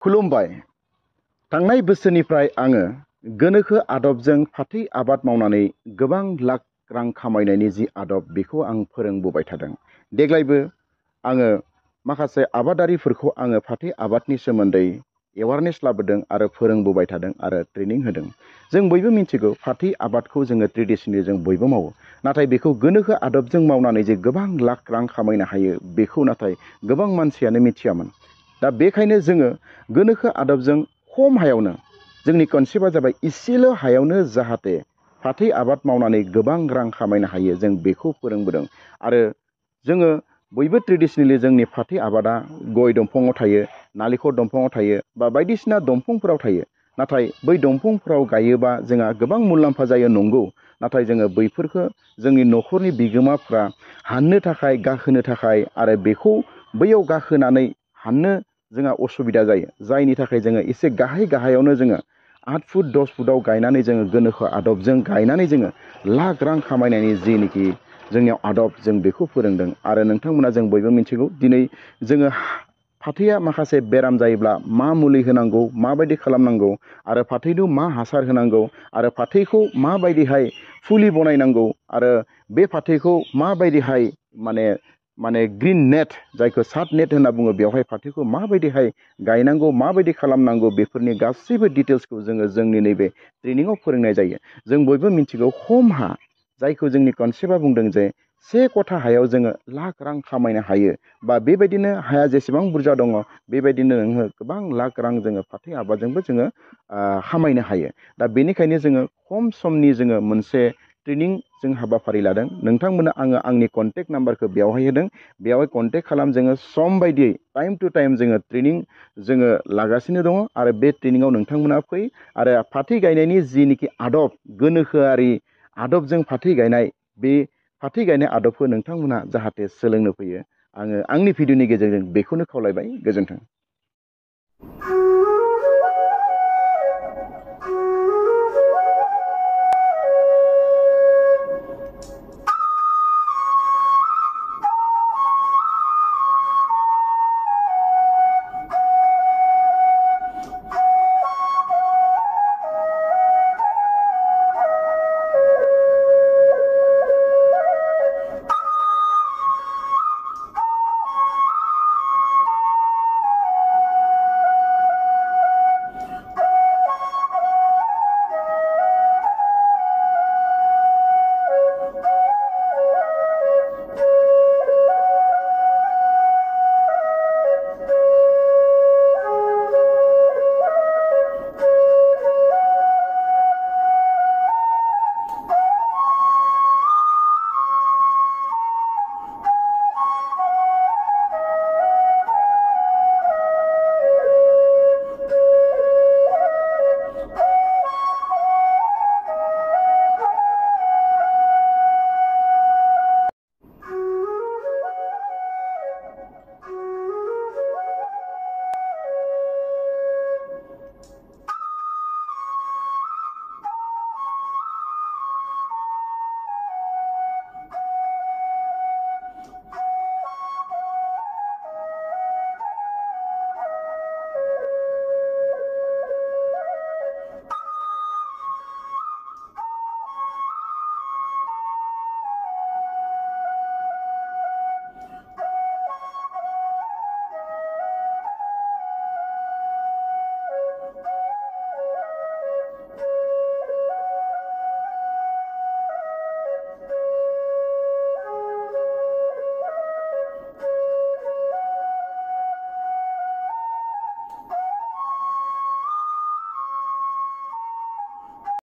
खुलुमबाय। थांनाय बोसोरनिफ्राय आङो गोनोखो आदबजों फाथै आबाद मावनानै गोबां लाख रां खामायनायनि जि आदब बेखौ आं फोरोंबोबाय थादों। देग्लायबो आङो माखासे आबादारिफोरखौ आङो फाथै आबादनि सोमोन्दै एवारनेस लाबोदों आरो फोरोंबोबाय थादों आरो ट्रेनिं होदों। जों बयबो मिथिगौ फाथै आबादखौ जोङो ट्रेडिसनेलि जों बयबो मावो। नाथाय बेखौ गोनोखो आदबजों मावनानै जे गोबां लाख रां खामायनो हायो बेखौ नाथाय गोबां मानसियानो मिथियामोन। दा बेखायनो जोङो गोनोखो आदबजों खम हायावनो जोंनि कनसेप्टआ जाबाय इसेल' हायावनो जाहाथे फाथै आबाद मावनानै गोबां रां खामायनो हायो जों बेखौ फोरोंबोदों। आरो जोङो बयबो ट्रेडिसनेलि जोंनि फाथै आबादा गय दंफाङाव थायो, नालेंखर दंफाङाव थायो बा बायदिसिना दंफांफोराव थायो। नाथाय बै दंफांफोराव गायोबा जोंहा गोबां मुलाम्फा जायो नंगौ। नाथाय जोङो बैफोरखौ जोंनि न'खरनि बिगोमाफ्रा हाननो थाखाय गाखोनो थाखाय आरो बेखौ बैयाव गाखोनानै हाननो जोंहा असुबिदा जायो। जायनि थाखाय जोङो एसे गाहायावनो जोङो 8 फुट 10 फुटाव गायनानै जोङो गोनोखो आदबजों गायनानै जोङो लाख रां खामायनायनि जेनिखि जोंनियाव आदब जों बेखौ फोरोंदों। आरो नोंथांमोना जों बयबो मिथिगौ दिनै जोङो फाथैया माखासे बेराम जायोब्ला मा मुलि होनांगौ, माबायदि खालामनांगौ आरो फाथैनो मा हासार होनांगौ आरो फाथैखौ माबायदिहाय फुलि बनायनांगौ आरो बे फाथैखौ माबायदिहाय माने ग्रिन नेट जायखौ सात नेट होनना बुङो बेवहाय फाथैखौ माबायदिहाय गायनांगौ, माबायदि खालामनांगौ बेफोरनि गासैबो डिटेल्सखौ जोङो जोंनि नैबे ट्रेनिङाव फोरोंनाय जायो। जों बयबो मिथिगौ खम हा जायखौ जोंनि कनसेप्टआ बुंदों जे 1 कथा हायाव जोङो लाख रां खामायनो हायो बा बेबायदिनो हाया जेसेबां बुरजा दङ बेबायदिनो नोङो गोबां लाख रां जोङो फाथै आबादजोंबो जोङो खामायनो हायो। दा बेनिखायनो जोङो खम समनि जोङो मोनसे ट्रेनिं जों हाबाफारि लादों। नोंथांमोना आङो आंनि कन्टेक्ट नाम्बारखौ बेवहाय होदों। बेवहाय कन्टेक्ट खालाम, जोङो सम बायदियै टाइम टु टाइम जोङो ट्रेनिं जोङो लागासिनो दङ। आरो बे ट्रेनिङाव नोंथांमोना फै आरो फाथै गायनायनि जिनिखि आदब, गोनोखोआरि आदबजों फाथै गायनाय, बे फाथै गायनाय आदबखौ नोंथांमोना जाहाथे सोलोंनो फैयो। आङो आंनि भिडिअनि गेजेरजों बेखौनो खावलायबाय। गोजोन्थों।